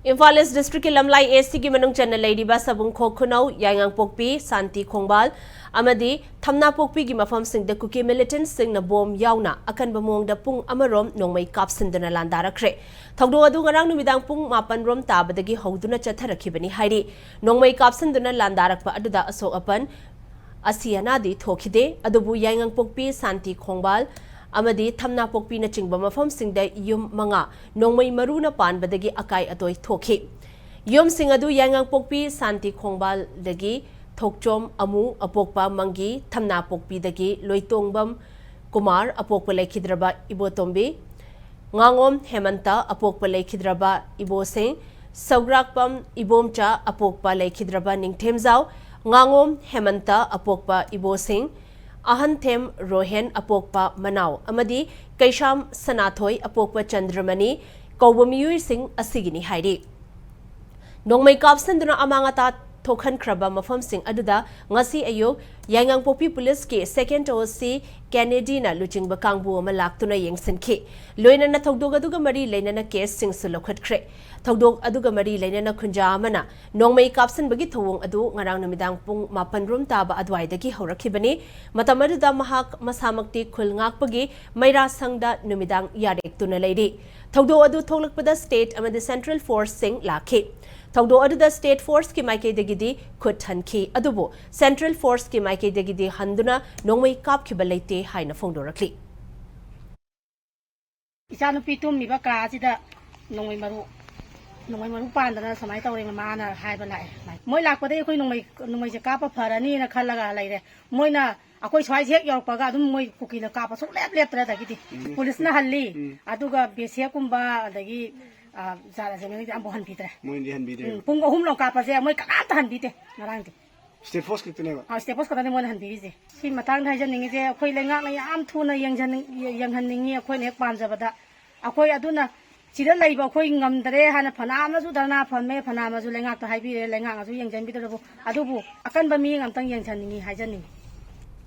Imphal East District ki Lamlai AC ki manung channa leidiba sabung kho khunau yangang pokpi santi khongbal amadi thamna pokpi gi mafam sing da Kuki militant sing na bom yauna akan bamong da pung amarom nongmai kapsinduna landarakre thogdo adu ngarang numidang pung 8 rom tabadagi hoduna chatharakhibani hairi nongmai kapsinduna landarakpa aduda asok apan asianadi thokide adubu yangang pokpi santi khongbal amadi thamna pokpi na chingba mafam singda yum manga nongmai maruna panbadagi akai atoi thokhi yum singadu yangang pokpi santi khongbal dagi thokchom amu apokpa mangi thamna pokpi dagi loitongbam kumar apokpa lekhidraba ibotombi ngangom hemanta apokpa lekhidraba iboseng saugrakpam ibomcha apokpa lekhidraba ningthemjau ngangom hemanta apokpa iboseng Ahanthem Rohen apokpa Manau amadi Kaisham Sanathoi apokpa Chandramani Kaubamiyui Singh asigini hairi Nongmai kapsanduna amangata thokhan kraba mafam sing aduda ngasi ayuk yangang popi police ke second OC Kennedy na luchingba kangbu ama laktuna yengsinki loina na thogdog aduga mari leina na case sing sulokhat khre thogdog aduga mari leina na khunja amana nongmai kapsan bagi thowong adu ngarang namidang pung 8 rum taba adwai dagi horakhibani matamaduda mahak masamakti khul ngakpagi maira sangda namidang yarek tuna leidi thogdog adu thoglakpada state amadi central force sing lakhi Thogdo aduda state force ki maike degidi khut hanki adubo central force ki maike degidi handuna nongmai kap ki balaite haina phongdorakli Isanu pitum ni ba ka sida nongmai maru pandana samai tawre mana haiba lai moi lakpade khoi nongmai je kapa pharani na khalaga laire moina akoi swai jek yorpaga adum moi kuki na kapa so lep tra dagidi police na halli aduga besia kumba adagi zara zemeng di ambo hanbidre moi di hanbidre pung ahum long kapa je moi kanata hanbite narang di state force ki tune ba state force ka tane moi hanbide je si matang thai jan ningi je khoi lenga na yam thuna yang han ningi khoi nek pamjabada akoi aduna chira laiba khoi ngamdre hana phana ma ju darna phame phana ma ju lenga to haibire lenga ju yang jan bidro adubu akan ba mi ngam tang yang jan ningi hai jan ningi